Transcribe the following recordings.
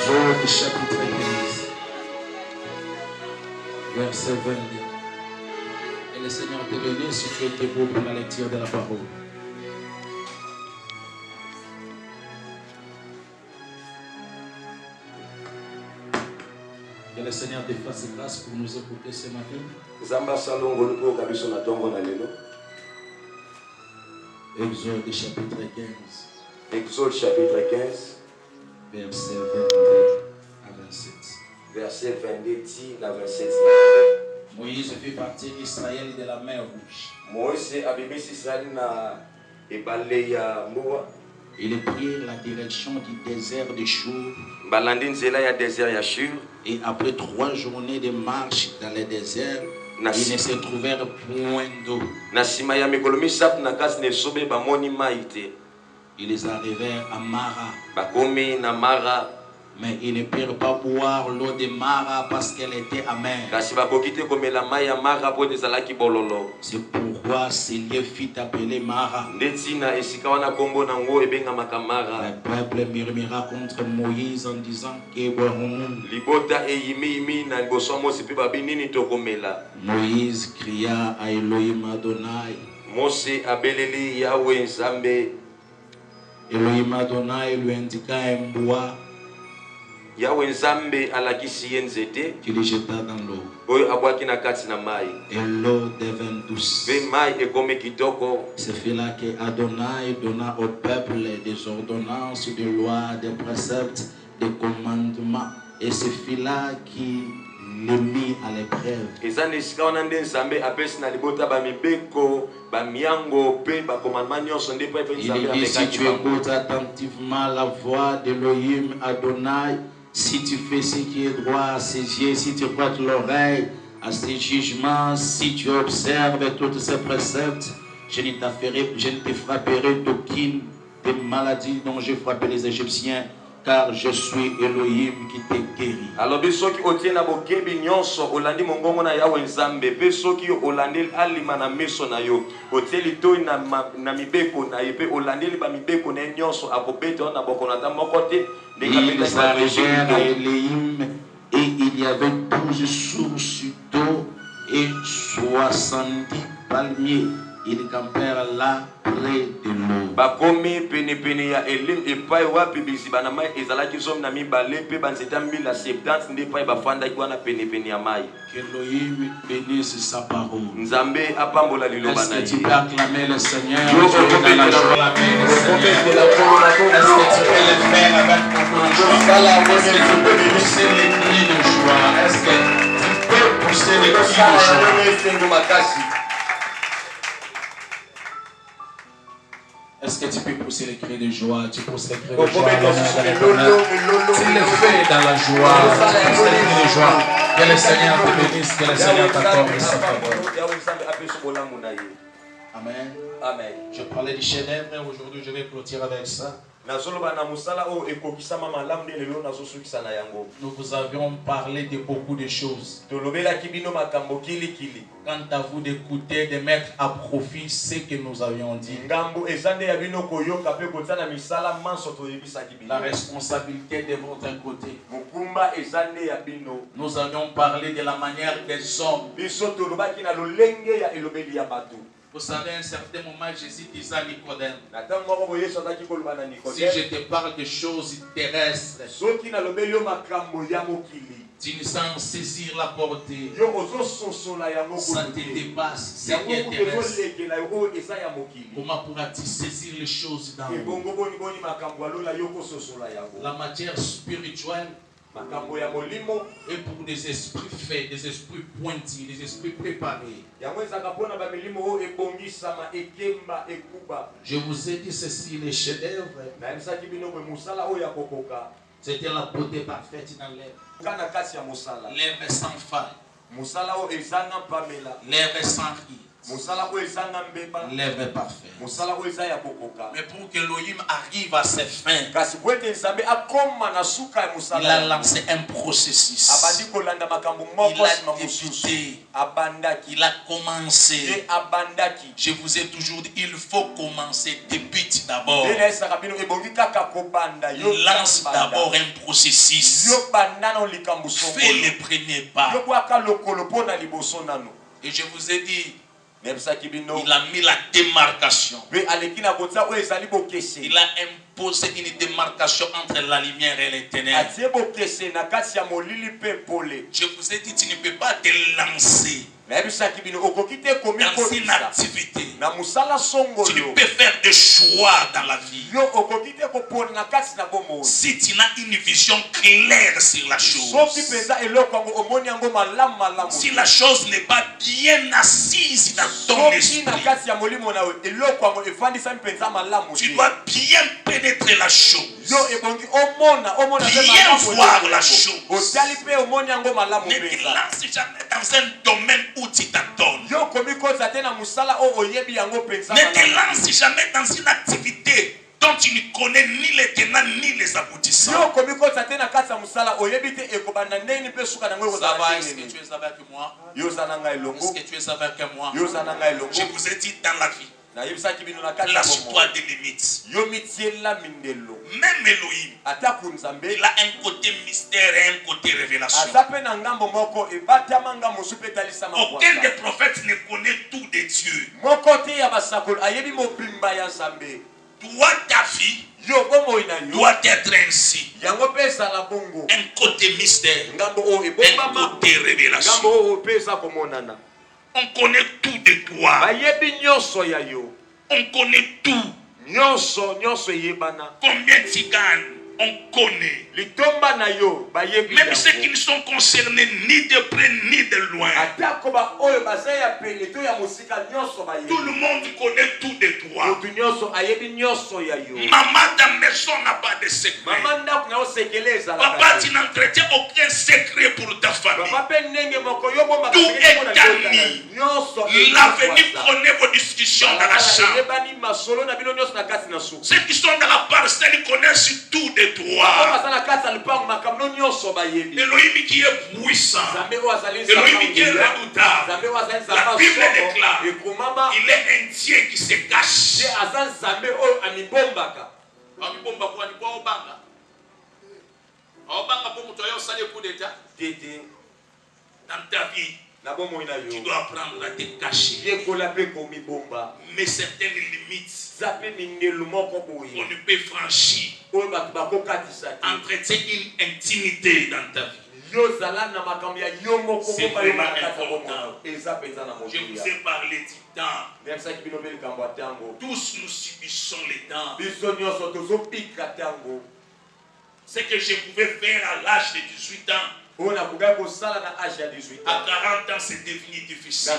Exode chapitre 15, verset 22. Et le Seigneur te bénisse si tu es debout pour la lecture de la parole. Que le Seigneur te fasse grâce pour nous écouter ce matin. Exode chapitre 15. Exode chapitre 15. Verset 22 à 27. Verset 22 à 27. Moïse fait partir Israël de la mer Rouge. Moïse a béni Israël na ebaleya Moa. Il prit la direction du désert de Chour. Balandine zela ya désert ya Chour. Et après 3 journées de marche dans le désert, ils ne se trouvèrent point d'eau. Nasima ya mikolomi sap na kasi ne sobe ba moni maite. Ils arrivèrent à Mara. Bakomi na Mara. Mais ils ne purent pas boire l'eau de Mara parce qu'elle était amère. Kasi bakokite komela mai ya Mara po ezalaki bololo. C'est pourquoi ce lieu fut appelé Mara. Ndetina esika wana kombo nango ebengamaka Mara. Le peuple murmura contre Moïse en disant que libota eyimi na liboso Mose pe babi nini tokomela. Moïse cria à Elohim Adonai. Mose abeleli Yahweh Nzambe. Elohim Adonai lui indiqua un bois. Yahweh Nzambe alakisi nzete qu'il jeta dans l'eau. Oyo abwaki na kati na mai. Et l'eau devint douce. Pe mai ekomi kitoko. Ce fut là que Adonai donna au peuple des ordonnances, des lois, des préceptes, des commandements. Et ce fut là qu'il le mit à l'épreuve. Ezani esika wana nde Nzambe apesi na libota ba mibeko, ba miango pe ba commandement nyonso nde pe Nzambe Il dit si tu écoutes attentivement la voix d'Elohim Adonai, si tu fais ce qui est droit à ses yeux, si tu prêtes l'oreille à ses jugements, si tu observes tous ces préceptes, je ne te frapperai d'aucune des maladies dont j'ai frappé les Égyptiens, car je suis Elohim qui te guérit. Alors bisoki otiena bokebi nyonso olandi mongongo na Yahweh Nzambe pe soki olandi alima na meso na yo oteli toi na mibeko na yepe olandi ba mibeko na nyonso akobeta na bokonata mokote de kapita sa région à Elohim et il y avait 12 sources d'eau et 70 palmiers. Ils campèrent là près de l'eau. Bakomi pene ya Elim epai wapi biziba na mai ezalaki zom na mibale pe banzeta 1070 nde pai bafanda kwana pene ya mai. Que Elohim bénisse sa parole. Nzambe apambola liloba na ye. Est-ce que tu peux acclamer le Seigneur? Est-ce que tu peux le faire avec ton joie? Est-ce que tu peux pousser les cris de joie? Est-ce que tu peux pousser les cris de joie? Est-ce que tu peux pousser les cris de joie? Tu pousses les cris de joie. Tu le fais dans la joie. Tu pousses les cris de joie. Que le Seigneur te bénisse. Que le Seigneur t'accorde sa faveur. Amen. Amen. Je parlais du chef-d'œuvre et aujourd'hui je vais clôturer avec ça. Nous vous avions parlé de beaucoup de choses. Quant à vous d'écouter, de mettre à profit ce que nous avions dit. La responsabilité de votre côté. Nous avions parlé de la manière des hommes. Vous savez, à un certain moment, Jésus disait à Nicodème, si je te parle de choses terrestres, tu ne sens saisir la portée, ça te dépasse, c'est qui est terrestre. Comment pourras-tu saisir les choses dans le monde? La matière spirituelle et pour des esprits faits, des esprits pointus, des esprits préparés. Je vous ai dit ceci, les chefs-d'œuvre, c'était la beauté parfaite dans l'œuvre. L'œuvre sans faille. L'œuvre sans rire. L'œuvre est parfaite. Mais pour que Elohim arrive à ses fins, il a lancé un processus. Il a débuté. Il a commencé. Je vous ai toujours dit, il faut commencer. Débute d'abord. Lance d'abord un processus. Fais les premiers pas. Et je vous ai dit, il a mis la démarcation. Il a imposé une démarcation entre la lumière et les ténèbres. Je vous ai dit, tu ne peux pas te lancer dans une activité. Tu ne peux faire des choix dans la vie si tu as une vision claire sur la chose. Si la chose n'est pas bien assise dans ton esprit, tu dois bien pénétrer la chose, bien voir la chose. Ne te lance jamais dans un domaine où tu t'attends. Ne te lance jamais dans une activité dont tu ne connais ni les tenants ni les aboutissants. Ça va, est-ce que tu es avec moi? Est-ce que tu es avec moi? Je vous ai dit dans la vie, lâche-toi des limites. Même Elohim, il a un côté mystère et un côté révélation. Aucun des prophètes ne connaît tout de Dieu. Toi, ta vie doit être ainsi. Un côté mystère, un côté révélation. On connaît tout de toi. On connaît tout. Combien tu gagnes, on connaît. Même ceux qui ne sont concernés ni de près ni de loin. Tout le monde connaît tout de toi. Maman, ta maison n'a pas de secret. Papa, tu n'entretiens aucun secret pour ta famille. Tout est ami. L'avenir, prenez vos discussions dans la chambre. Ceux qui sont dans la parcelle connaissent tout de toi. Elohim qui est puissant, Elohim qui est redoutable. La Bible déclare, il est un Dieu qui se cache. Dans ta vie, tu dois apprendre à te cacher. Mais certaines limites, on ne peut franchir. Entretiens une intimité dans ta vie. C'est vraiment important. Je vous ai parlé du temps. Tous nous subissons les temps. Ce que je pouvais faire à l'âge de 18 ans, à 40 ans, c'est devenu difficile.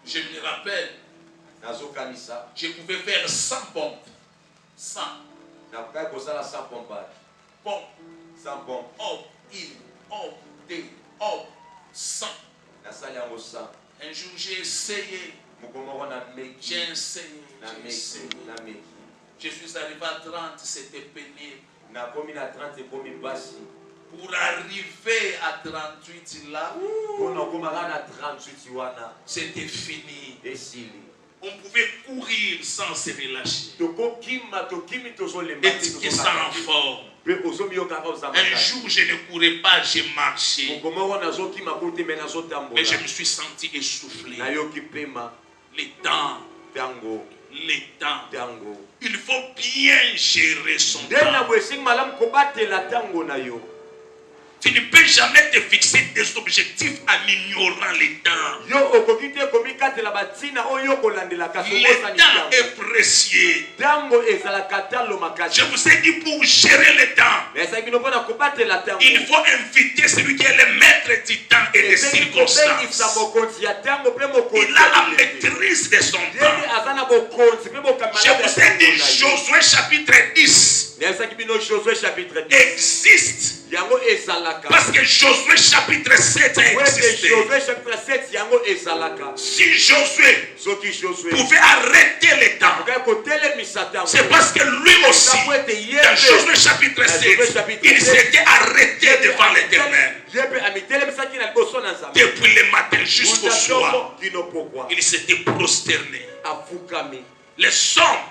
Je me rappelle, je pouvais faire 100 pompes. 100. Pompes. 100 pompes. Hop, il, hop, des, hop, 100. Un jour, j'ai essayé. J'ai essayé. Je suis arrivé à 30, c'était pénible. Pour arriver à 38 là, c'était fini. On pouvait courir sans se relâcher. Étiquer ça en forme. Un jour, je ne courais pas, j'ai marché. Mais je me suis senti essoufflé. Les temps. Il faut bien gérer son temps. Tu ne peux jamais te fixer des objectifs en ignorant les temps. Le temps est précieux. Je vous ai dit, pour gérer le temps, il faut inviter celui qui est le maître du temps et des circonstances. Il a la maîtrise de son temps. Je vous ai dit, Josué chapitre 10. existe. Parce que Josué chapitre 7 a existé. Si Josué pouvait arrêter les temps, c'est parce que lui aussi, dans Josué chapitre 7, il s'était arrêté devant l'Éternel. Depuis le matin jusqu'au soir, il s'était prosterné. Les hommes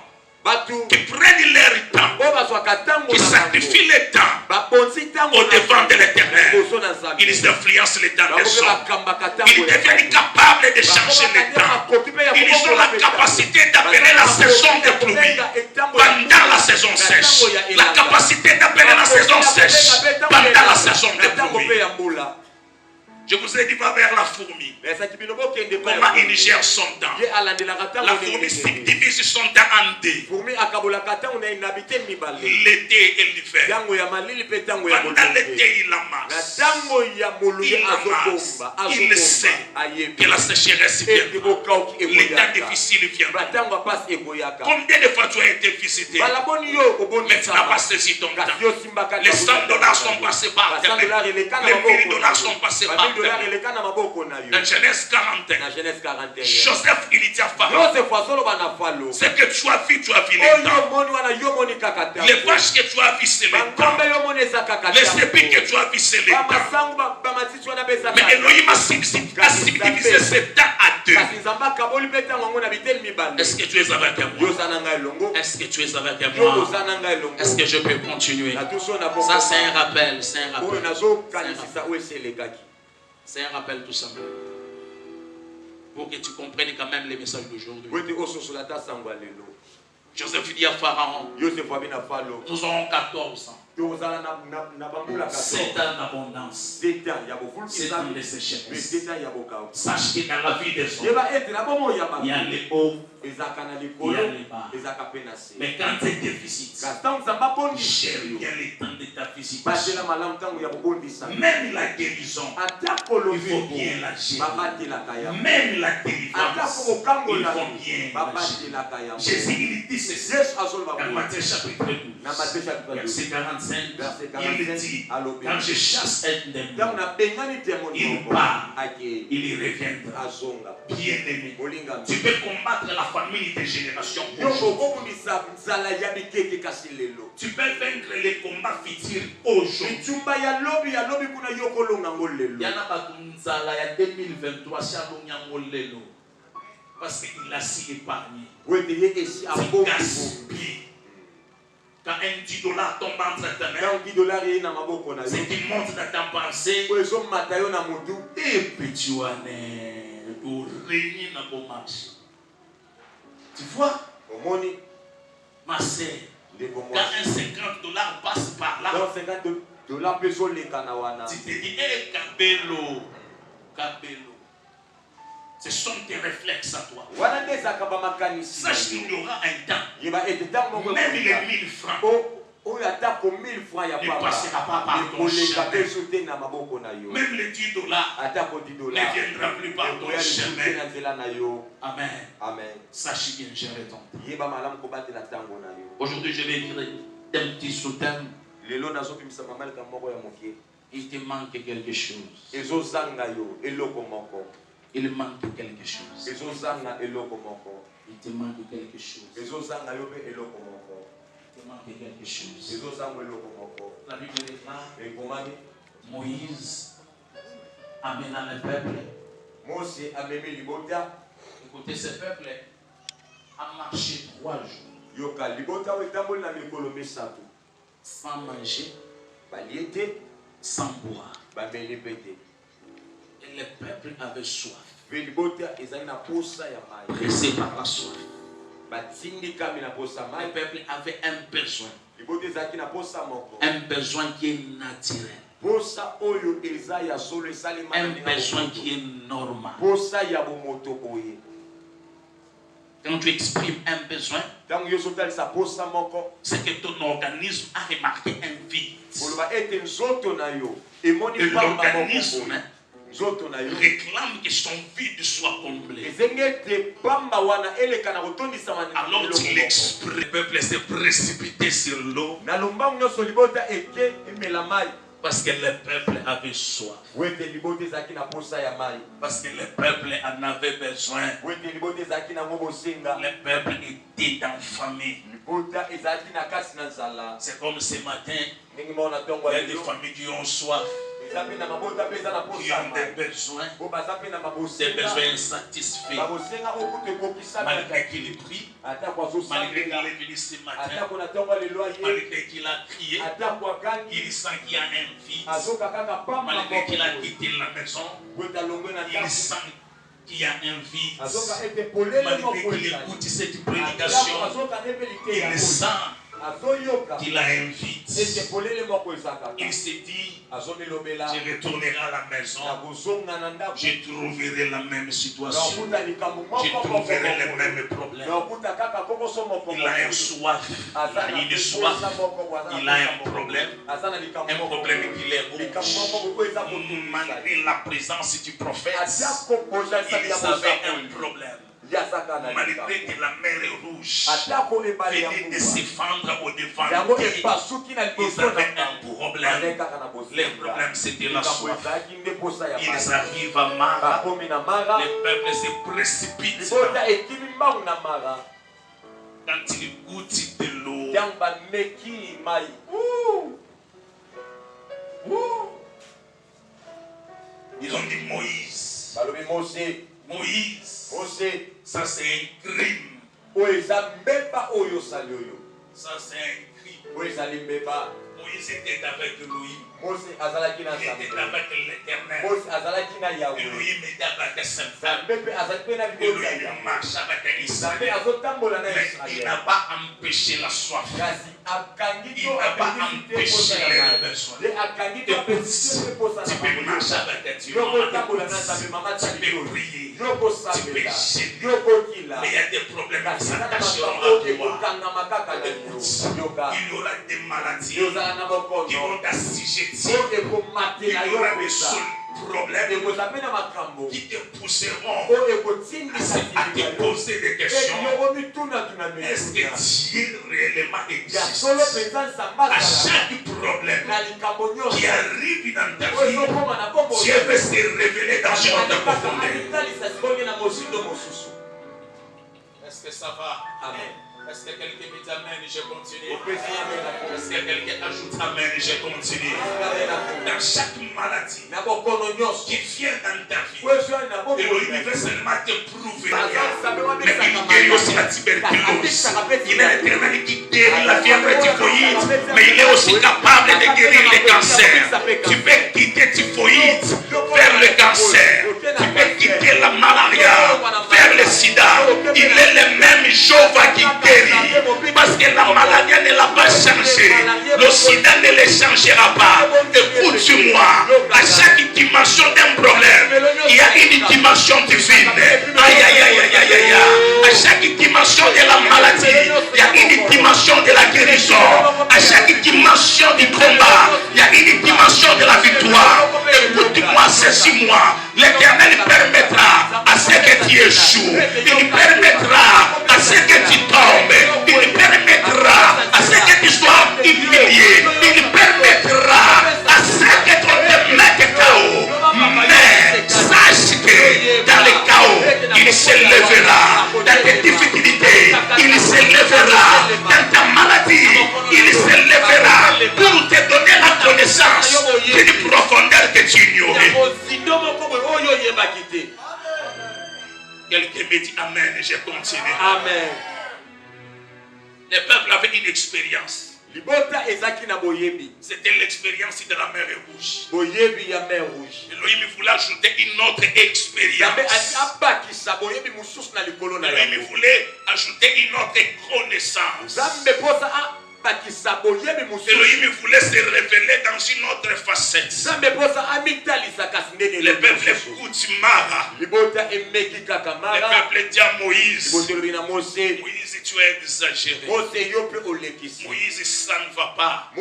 qui prennent leur temps, qui sacrifient le temps au devant de l'Éternel, ils influencent le temps des hommes. Ils deviennent capables de changer le temps. Ils ont la capacité d'appeler la saison de pluie pendant la saison sèche. La capacité d'appeler la saison sèche pendant la saison de pluie. Je vous ai dit, va vers la fourmi. Comment il gère son temps. La fourmi subdivise son temps en deux. L'été et l'hiver. Pendant l'été, il amasse. Il sait que la sécheresse viendra. Les temps difficiles viendront. Combien de fois tu as été visité, mais tu n'as pas saisi ton temps. Les $100 sont passés par terre. Les $1000 sont passés par terre. Dans Genèse 41, Joseph il dit à Pharaon, ce que tu as vu les temps. Les vaches que tu as vues, c'est les temps. Les épis que tu as vues, c'est les temps. Mais Elohim a subdivisé ce temps à deux. Est-ce que tu es avec moi? Est-ce que tu es avec moi? Est-ce que je peux continuer? Ça c'est un rappel. C'est un rappel. C'est un rappel tout simplement. Pour que tu comprennes quand même les messages d'aujourd'hui. Joseph dit à Pharaon, nous aurons 14 ans. 7 ans d'abondance. 7 ans de sécheresse. Sache que dans la vie des hommes, il y a les hauts, il y a les bas. Mais quand tu es déficit, gère bien les temps de ta visitation. Même la guérison, il faut bien la gérer. Même la délivrance, il faut bien la gérer. Jésus il dit ceci dans Matthieu chapitre 12, verset 45. Il dit, quand je chasse un démon, il part, il reviendra. Bien aimé, tu peux combattre la famille des générations. Tu peux vaincre les combats futurs aujourd'hui. Il y en a pas de 2023 parce qu'il a si épargné. C'est gaspillé. Quand un $10 tombe entre ta main, c'est qu'il monte dans ta pensée. Et puis tu vas régner dans ton marché. Tu vois, ma sœur, quand un $50 passe par là, tu te dis, hé, Kabelo. Ce sont tes réflexes à toi. Sache qu'il y aura un temps. Même les 1000 francs ne passera pas par ton chemin. Même les $10 ne viendra plus par ton chemin. Amen. Sache bien gérer ton temps. Aujourd'hui, je vais écrire un petit sous-thème. Il te manque quelque chose. Il manque quelque chose. Il te manque quelque chose. Il te manque quelque chose. La Bible déclare, Moïse amena le peuple. Écoutez, ce peuple a marché 3 jours sans manger, sans boire. Et le peuple avait soif. Pressé par la soif. Le peuple avait un besoin. Un besoin qui est naturel. Un besoin qui est normal. Quand tu exprimes un besoin, c'est que ton organisme a remarqué un vide. Et l'organisme réclame que son vide soit comblé. Alors le peuple s'est précipité sur l'eau parce que le peuple avait soif. Parce que le peuple en avait besoin. Le peuple était dans famille. C'est comme ce matin, il y a des familles qui ont soif, qui ont des besoins insatisfaits. Malgré qu'il prie, malgré qu'il est venu ce matin, malgré qu'il a crié, il sent qu'il y a un vide. Malgré qu'il a quitté la maison, il sent qu'il y a un vide. Malgré qu'il écoute cette prédication, il sent qu'il a un vide. Il s'est dit, je retournerai à la maison, je trouverai la même situation, je trouverai les mêmes problèmes. Il a un soif, il a une soif, il a un problème qui est rouge. Malgré la présence du prophète, il avait un problème. Malgré que la mer est rouge, venait de se fendre au devant de lui, ils avaient un problème. Le problème c'était la soif. Ils arrivent à Mara, le peuple se précipite. Quand ils goûtent de l'eau, ils ont dit Moïse. Moïse, ça c'est un crime. Ça c'est un crime. Moïse était avec Elohim. Il était avec l'Éternel. Elohim était avec ses femmes. Elohim marchait avec Israël. Mais il n'a pas empêché la soif. Il n'a pas empêché les besoins. Tu peux marcher avec Dieu. Tu peux prier. Tu peux gérer. Mais il y a des problèmes qui s'attacheront à toi. Il y aura des maladies qui vont t'assujettir. Il y aura des problèmes qui te pousseront à te poser des questions. Est-ce que Dieu réellement existe? À chaque problème qui arrive dans ta vie, Dieu veut se révéler dans une autre profondeur. Est-ce que ça va? Amen. Est-ce que quelqu'un dit amen, je continue? Est-ce que quelqu'un ajoute amen, je continue? Dans chaque maladie qui vient dans ta vie, Elohim veut seulement te prouver. Mais il guérit aussi la tuberculose. Il est l'Éternel qui guérit la fièvre typhoïde. Mais il est aussi capable de guérir les cancers. Tu peux quitter typhoïde vers le cancer. Tu peux quitter la malaria vers le sida. Il est le même Jéhovah qui guérit. Parce que la maladie ne l'a pas changé. Le sida ne le changera pas. Écoute-moi. À chaque dimension d'un problème, il y a une dimension divine. Aïe, aïe, aïe, aïe, aïe, aïe. À chaque dimension de la maladie, il y a une dimension de la guérison. À chaque dimension du combat, il y a une dimension de la victoire. Écoute-moi, saisis-moi. L'Éternel permettra à ce que tu échoues. Il permettra à ce que tu tombes. Il permettra à ce que tu sois humilié. Il permettra à ce que tu te mettes KO. Mais sache que dans le chaos, il se lèvera. Dans tes difficultés, il se lèvera. Dans ta maladie, il se lèvera pour te donner la connaissance d'une profondeur que tu ignorais. Quelqu'un me dit amen, je continue. Amen. Le peuple avait une expérience. C'était l'expérience de la mer rouge. Elohim voulait ajouter une autre expérience. Elohim voulait ajouter une autre connaissance. Elohim voulait se révéler dans une autre facette. Le peuple écoute Mara. Le peuple dit à Moïse. Moïse Moïse, tu as exagéré. Moïse, ça ne va pas.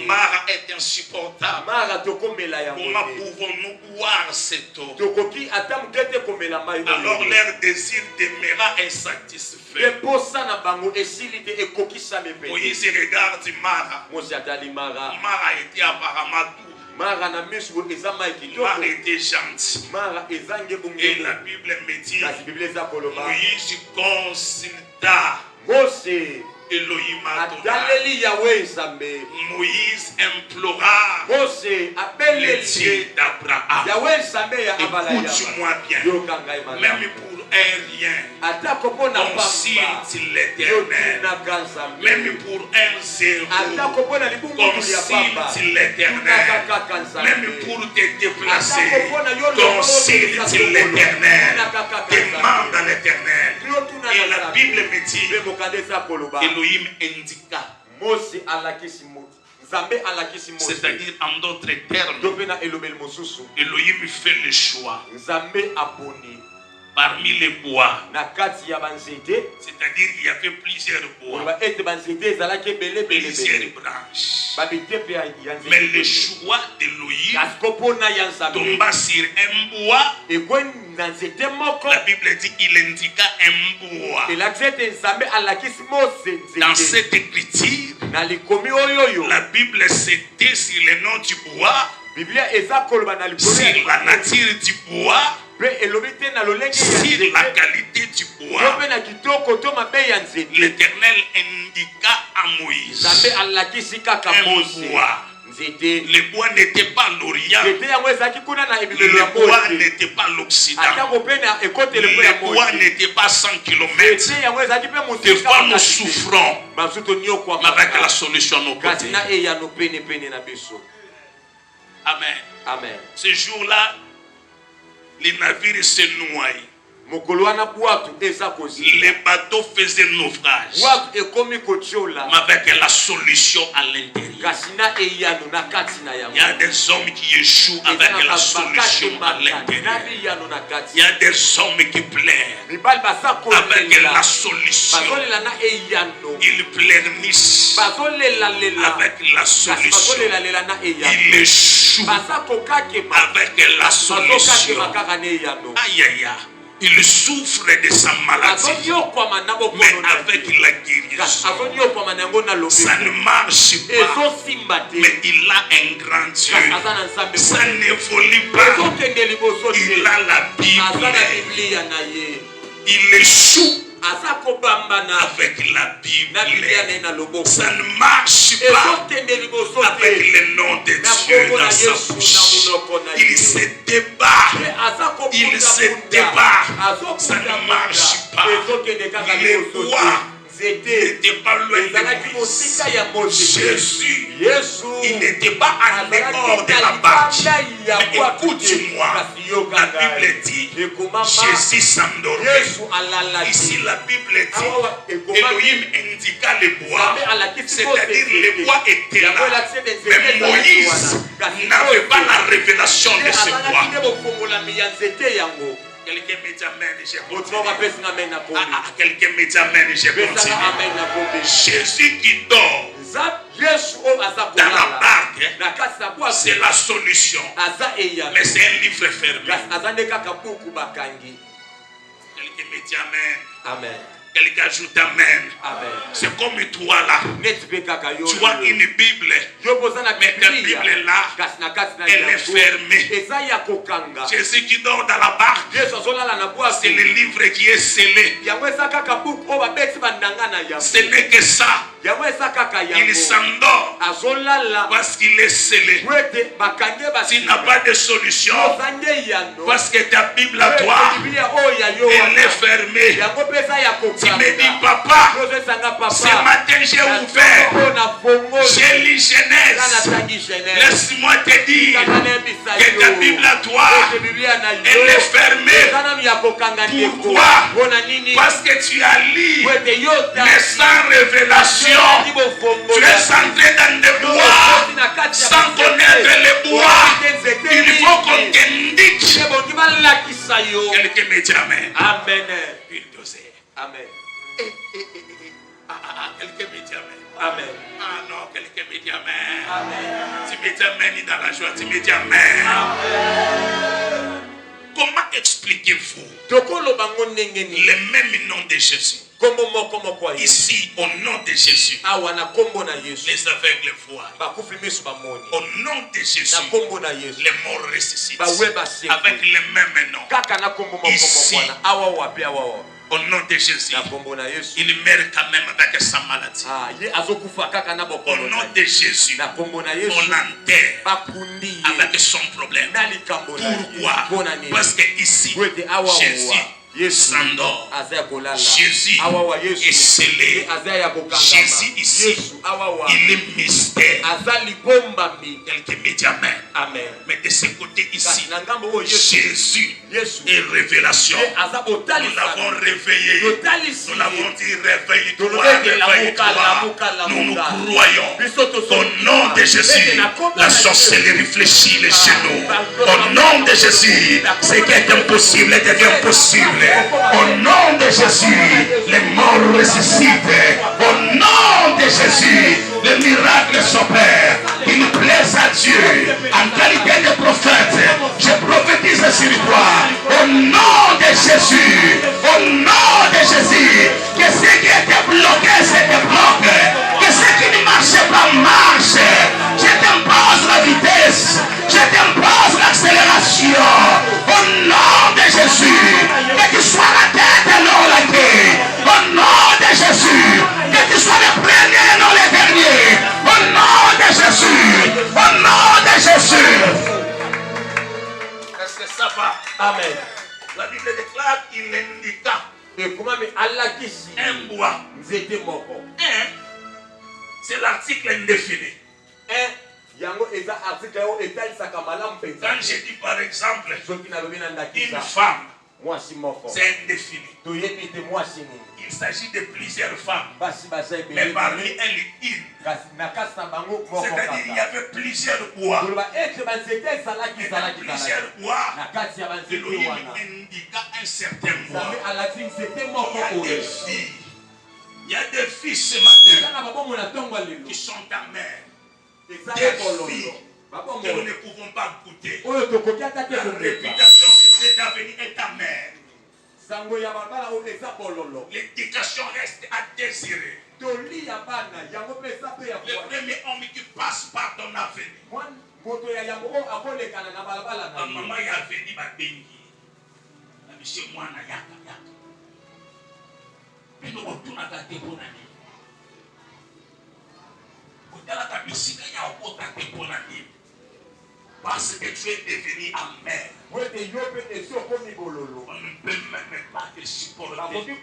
Mara est insupportable. Comment pouvons-nous boire cette eau? Alors leur désir demeura insatisfait. Moïse regarde Mara. Mara était apparemment doux. Mara était gentil. Et la Bible me dit, Moïse consulta Elohim Adonai. Moïse implora le Dieu d'Abraham. Écoute-moi bien. Même pour un rien, consulte l'Éternel. Même pour un zéro, consulte l'Éternel. Même pour te déplacer, consulte l'Éternel. Demande à l'Éternel. Et la Bible me dit, Elohim indiqua. C'est-à-dire, en d'autres termes, Elohim fait le choix parmi les bois. C'est-à-dire, il y avait plusieurs bois, plusieurs branches. Mais le choix d'Elohim tomba sur un bois. La Bible dit qu'il indiqua un bois. Dans cette écriture, la Bible s'était sur le nom du bois, sur la nature du bois, sur la qualité du bois. L'Éternel indiqua à Moïse un bois. Le bois n'était pas l'Orient. Le bois n'était pas l'Occident. Le bois n'était pas 100 km. Des fois nous souffrons, mais avec la solution à nos côtés. Amen. Amen. Ce jour-là, les navires se noyaient. Les bateaux faisaient naufrage, mais avec la solution à l'intérieur. Il y a des hommes qui échouent avec la solution à l'intérieur. Il y a des hommes qui plairent avec la solution. Ils pleurnichent avec la solution. Ils échouent avec la solution. Aïe aïe aïe. Il souffre de sa maladie, mais avec la guérison, ça ne marche pas, mais il a un grand Dieu. Ça n'évolue pas. Il a la Bible. Il échoue avec la Bible. Ça ne marche pas avec le nom de Dieu dans sa bouche. Il se débat. Il se débat. Ça ne marche pas. Les bois n'étaient pas loin de lui. Jésus, il n'était pas en dehors de la barque. Mais écoute-moi, la Bible dit, Jésus s'endormait. Ici la Bible dit, Elohim indiqua les bois. C'est-à-dire les bois étaient là. Mais Moïse n'avait pas la révélation de ce bois. Quelqu'un me dit amen, j'ai continué. Quelqu'un me dit amen, j'ai continué. Jésus qui dort dans la barque, c'est la solution. Mais c'est un livre fermé. Quelqu'un me dit amen. Amen. Quelqu'un ajoute amen. Amen. C'est comme toi là. Tu as une Bible. Mais ta Bible là, elle est fermée. Jésus qui dort dans la barque, c'est le livre qui est scellé. Ce n'est que ça. Il s'endort parce qu'il est scellé. Tu n'as pas de solution parce que ta Bible à toi, elle est fermée. Tu me dis, papa, ce matin j'ai ouvert, j'ai lu Genèse. Laisse-moi te dire que ta Bible à toi, elle est fermée. Pourquoi? Parce que tu as lu, mais sans révélation. Tu es entré dans des bois sans connaître les bois. Il faut qu'on t'indique. Quelqu'un me dit amen. Amen. Bulldozer. Amen. quelqu'un me dit amen. Amen. Ah non, quelqu'un me dit amen. Amen. Tu me dis amen dans la joie, tu me dis amen. Amen. Comment expliquez-vous le le même nom de Jésus? Ici, au nom de Jésus, les aveugles voient. Au nom de Jésus, les morts ressuscitent. Avec le même nom. Ici, au nom de Jésus, il meurt quand même avec sa maladie. Au nom de Jésus, on l'enterre avec son problème. Pourquoi? Parce que ici, Jésus s'endort. Jésus est scellé. Jésus ici, il est mystère. Quelqu'un me dit amen. Mais de ce côté ici, Jésus est révélation. Nous l'avons réveillé. Nous l'avons dit réveille-toi, réveille-toi. Nous nous croyons. Au nom de Jésus, la sorcellerie réfléchit les genoux. Au nom de Jésus, ce qui est impossible devient possible. Au nom de Jésus, les morts ressuscitent. Au nom de Jésus, les miracles s'opèrent. Il plaise à Dieu. En qualité de prophète, je prophétise sur toi. Au nom de Jésus, au nom de Jésus, que ce qui était bloqué se débloque. Que ce qui ne marchait pas marche. Je t'impose la vitesse. Je t'impose l'accélération. Au nom de Jésus, que tu sois la tête et non la queue. Au nom de Jésus, que tu sois le premier et non le dernier. Au nom de Jésus, au nom de Jésus. Est-ce que ça va? Amen. La Bible déclare qu'il indiqua un bois. C'est l'article indéfini. Quand je dis par exemple une femme, c'est indéfini. Il s'agit de plusieurs femmes, mais parmi elles une. C'est-à-dire qu'il y avait plusieurs bois. Plusieurs bois. Elohim indiqua un certain bois. Il y a des filles ce matin qui sont ta mère. Des filles que nous ne pouvons pas goûter. La réputation sur cet avenir est ta mère. L'éducation reste à désirer. Le premier homme qui passe par ton avenir. Maman y a venu ma béni. Monsieur moi na yaka. Mais nous retournons à ta débonanie. Parce que tu es devenu amer. On ne peut même pas te supporter. Tu ne peux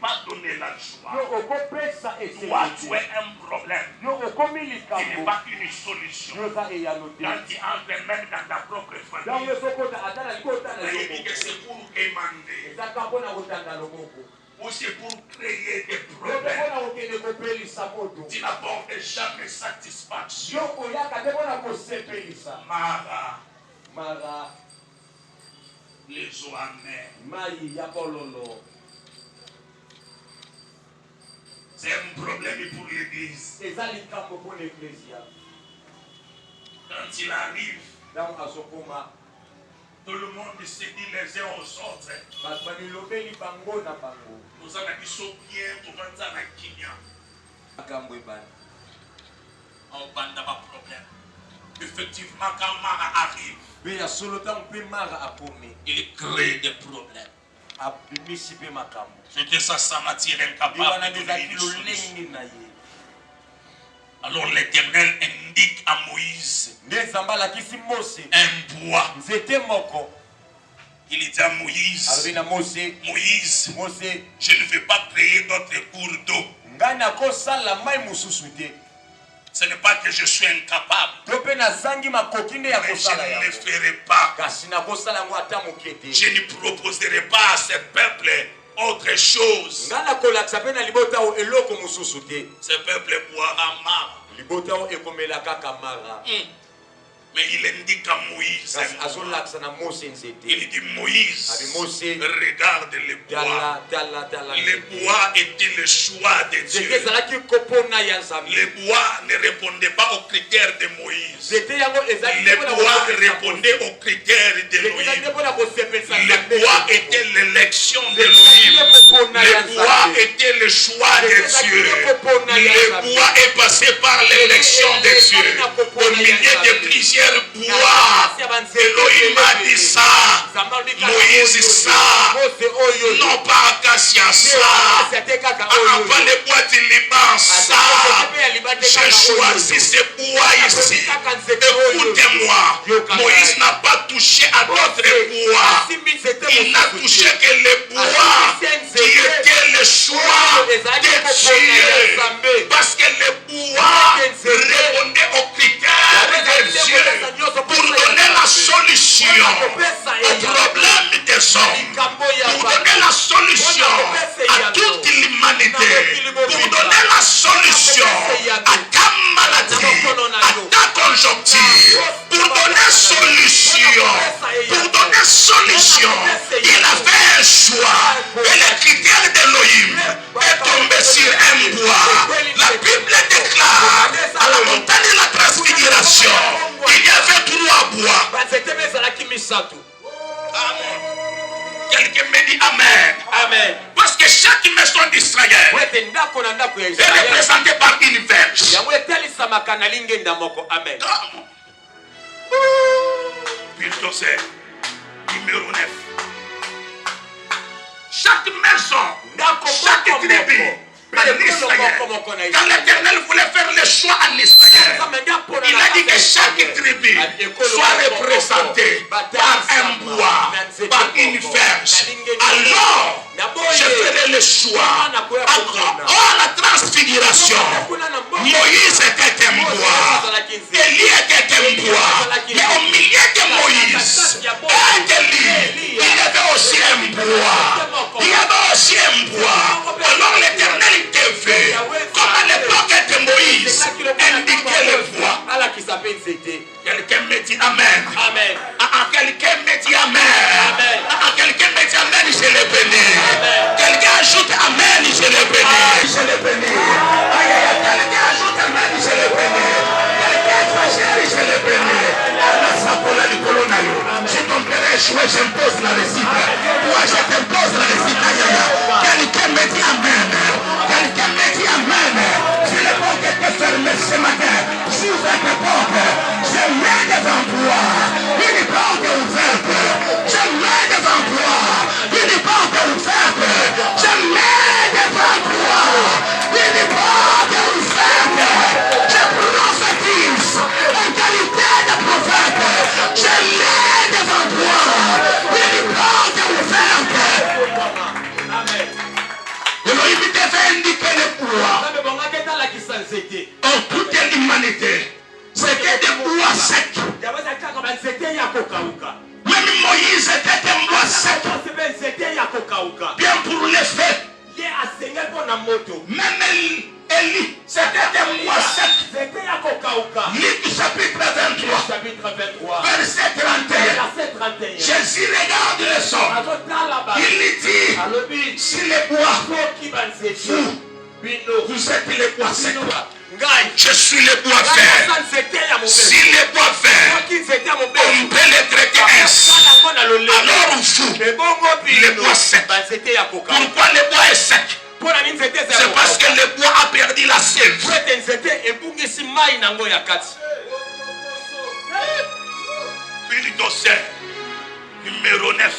pas donner la joie. Toi, tu es un problème. Tu n'es pas une solution. Quand tu entres même dans ta propre famille, c'est pour émander. Ou c'est pour créer des problèmes. Tu n'apportes jamais satisfaction. Mara. Les eaux amères. C'est un problème pour l'église. Quand il arrive, tout le monde se dit les uns aux autres. Nous avons dit bien pour vendre à la Kenya. On n'a pas de problème. Effectivement, quand Mara arrive, il crée des problèmes. C'était ça, ça m'attire incapable de donner une solution. Alors l'Éternel indique à Moïse un bois. Il dit à Moïse, Moïse, je ne vais pas créer d'autres cours d'eau. Ce n'est pas que je suis incapable, mais je ne le ferai pas. Je ne proposerai pas à ce peuple autre chose. Ce peuple boira Mara. Mais il indique à Moïse. Il dit Moïse, regarde les bois. Les bois étaient le choix de Dieu. Les bois ne répondaient pas aux critères de Moïse. Les bois répondaient aux critères d'Élohim. Les bois étaient l'élection d'Élohim. Les bois étaient le choix de Dieu. Les bois est passé par l'élection de Dieu. Au milieu de plusieurs bois, Elohim a dit ça, Moïse ça, non pas acacia ça, pas les bois du Liban ça. J'ai choisi ces bois ici. Écoutez-moi, Moïse n'a pas touché à d'autres bois. Il n'a touché que les bois qui étaient le choix de Dieu. Parce que les bois répondaient aux critères de Dieu pour donner la solution au problème des hommes, pour donner la solution à toute l'humanité, pour donner la solution à ta maladie, à ta conjoncture, pour donner solution, il a fait un choix et le critère d'Elohim est tombé sur un bois. La Bible déclare à la montagne de la transfiguration, il y avait 3 bois. Quelqu'un me dit Amen. Amen. Parce que chaque maison d'Israël est représentée par une verge. Amen. Bulldozer, numéro 9. Chaque maison, chaque tribu, quand l'Éternel voulait faire le choix en Israël, il a dit que chaque tribu soit représentée par un bois, par une verge. Alors, je ferai le choix. À la transfiguration, Moïse était un bois, Élie était un bois, mais au milieu de Moïse et d'Élie, il y avait aussi un bois. Il y avait aussi un bois. Alors l'Éternel devait, comme à l'époque de Moïse, indiquer le bois. Quelqu'un me dit Amen. Amen. Quelqu'un me dit Amen. Quelqu'un me dit Amen, je le bénis. Quelqu'un ajoute Amen, je le bénis. Je le bénis. Quelqu'un ajoute Amen, je le bénis. Quelqu'un est chéri, je le bénis. Si ton père est échoué, j'impose la récite. Moi, je t'impose la récite. Quelqu'un me dit Amen. Quelqu'un me dit Amen. Si les portes étaient fermées ce matin, j'ouvre tes portes. Je mets devant toi une porte ouverte. Je mets devant toi une porte ouverte. Je mets devant toi une porte ouverte. Je prophétise en qualité de prophète. Je mets devant toi une porte ouverte. Amen. Elohim devait indiquer le bois. En toute l'humanité, c'était des bois secs. Même Moïse était un bois sec. Bien pour les faits. Même Élie, c'était un bois sec. Luc chapitre 23, verset 31. Jésus regarde les hommes. Il dit, si les bois, vous êtes les bois secs. Je suis le bois vert. Si les bois verts, on peut les traiter ainsi. Alors vous, les bois secs. Pourquoi le bois est sec? C'est parce que le bois a perdu la sève. Bulldozer, numéro 9.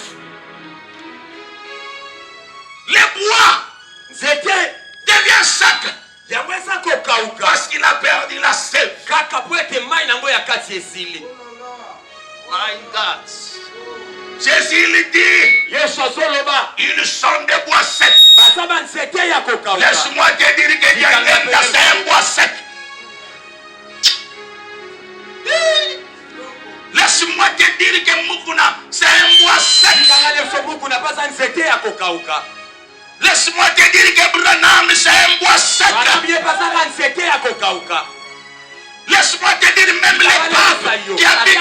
Les bois devient sec. Parce qu'il a perdu la sève. My God. Jésus lui dit, ils sont des bois secs. Laisse-moi te dire que Yangenda c'est un bois sec. Laisse-moi te dire que Mukuna c'est un bois sec. Laisse-moi te dire que Branham c'est un bois sec. Laisse-moi te dire même les papes qui habitent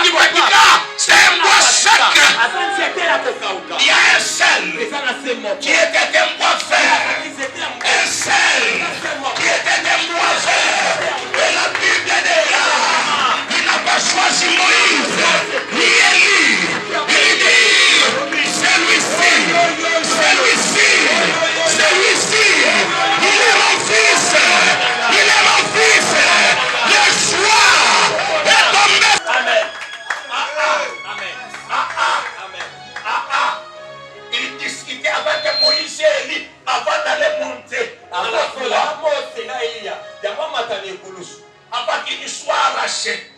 avant qu'il soit arraché.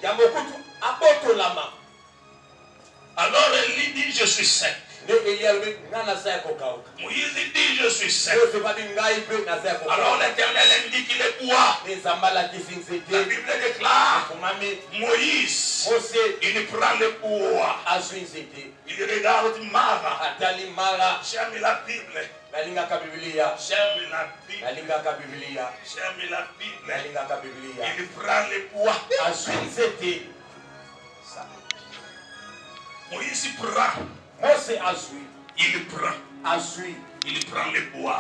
Alors Élie dit, je suis sec. Moïse dit, je suis sec. Alors l'Éternel indique qu'il est bois. La Bible déclare, Moïse, il prend le bois. Il regarde Mara. J'aime la Bible. J'aime la Bible. J'aime la Bible. Il prend le bois. Moïse prend. Il prend. Il prend le bois.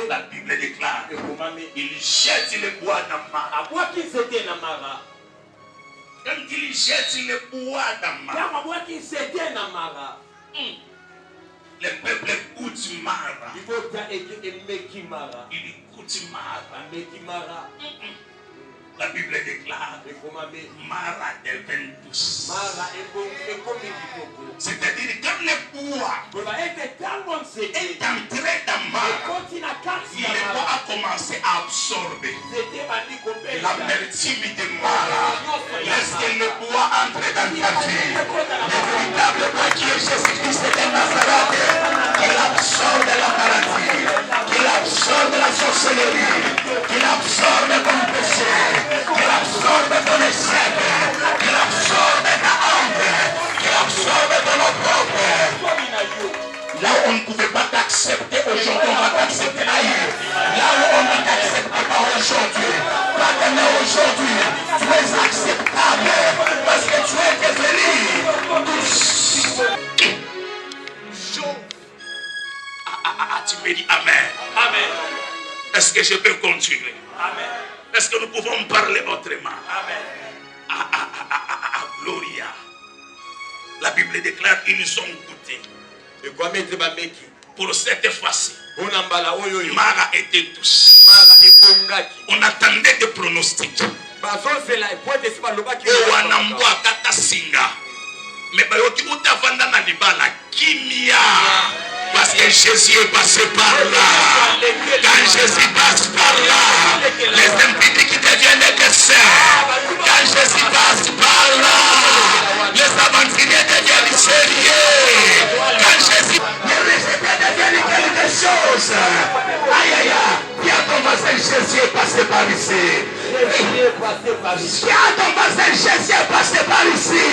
La Bible déclare. Il jette le bois dans Mara. Quand il jette le bois dans Mara, le peuple écoute Mara. Il écoute Mara. La Bible déclare Mara devint douce. C'est-à-dire quand le bois est entré dans Mara, le bois a commencé à absorber l'amertume de Mara. Laisse le bois entrer dans ta vie. Le véritable bois qui est Jésus-Christ de Nazareth, qu'il absorbe la maladie, qu'il absorbe la sorcellerie, qu'il absorbe ton péché, qu'il absorbe ton échec, qu'il absorbe ta honte, qu'il absorbe ton opprobre. Là où on ne pouvait pas t'accepter aujourd'hui, on va t'accepter ailleurs. Là où on ne t'accepte pas aujourd'hui, maintenant aujourd'hui, tu es acceptable parce que tu es devenu tu me dis Amen. Amen. Est-ce que je peux continuer? Amen. Est-ce que nous pouvons parler autrement? Amen. Gloria. La Bible déclare ils ont goûté. Pour cette fois-ci, Mara était douce. On attendait des pronostics. Mais parce que Jésus est passé par là. Quand Jésus passe par là, les impies qui deviennent des saints. Quand Jésus passe par là, les aventuriers deviennent sérieux. Quand Jésus devient quelque chose. Aïe aïe aïe. Viens ton voisin, Jésus est passé par ici. Viens ton voisin, Jésus est passé par ici.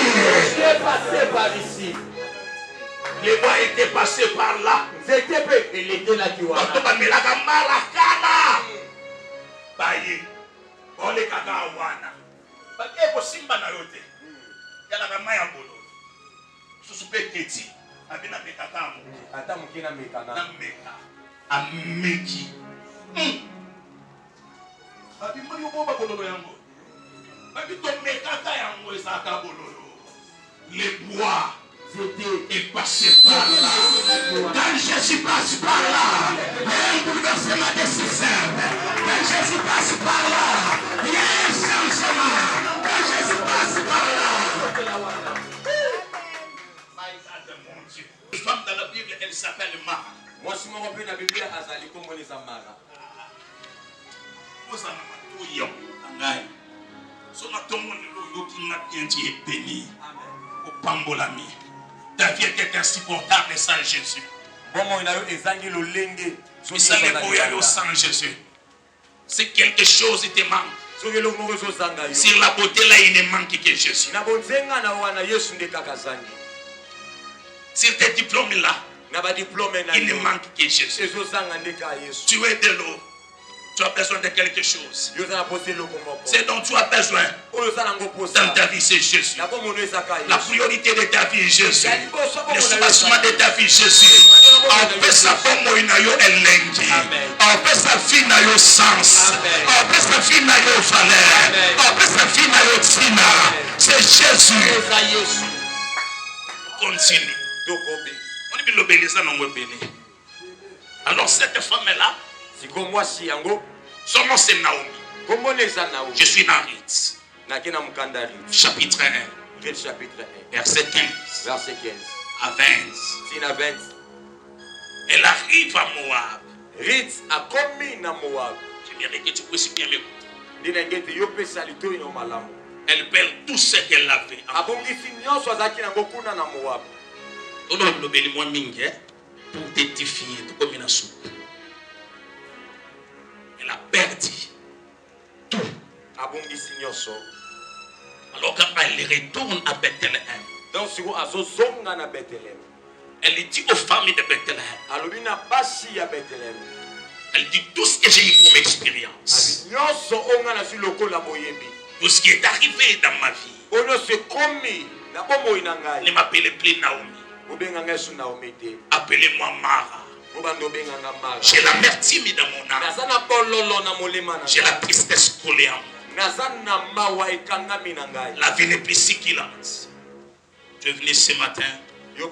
Les voix étaient passées par là. Il était là qui voit. Les bois est passé par là. Quand Jésus passe par là, il y a un bouleversement de système. Quand Jésus passe par là, il y a un changement. Quand Jésus passe par là. Une femme dans la Bible, elle s'appelle Mara. Moi, si je me rappelle la Bible, elle s'appelle Mara. Vous en avez tout. Son atomo est béni. Au Pambolami. Ta vie était insupportable sans Jésus. Tu savais pour y aller sans Jésus. C'est quelque chose qui te manque. Sur la beauté là, il ne manque que Jésus. Sur tes diplômes là, il ne manque que Jésus. Tu es de l'eau. Tu as besoin de quelque chose. C'est dont tu as besoin dans ta vie, c'est Jésus. La priorité de ta vie est Jésus. Le soubassement de ta vie, Jésus. En fait, sa femme est lengue. En fait, sa fille n'a eu sens. En fait, sa fille n'a eu valeur. En fait, sa fille n'a eu tina. C'est Jésus. Continue. On dit l'obéissance non béni. Alors cette femme-là, son nom c'est Naomi. Je suis dans Ruth. Chapitre 1. Verset 15. À 20. Elle arrive à Moab. Ruth a commis na Moab. J'aimerais que tu puisses bien m'écouter. Elle perd tout ce qu'elle avait. Pour t'édifier, comme une soupe. Elle a perdu tout. Alors quand elle retourne à Bethléem, elle dit aux femmes de Bethléem, elle dit tout ce que j'ai eu comme expérience, tout ce qui est arrivé dans ma vie, ne m'appelez plus Naomi, appelez-moi Mara. J'ai l'amertume dans mon âme, j'ai la tristesse collée en moi. La vie n'est plus si qu'il a. Tu es venu ce matin. Je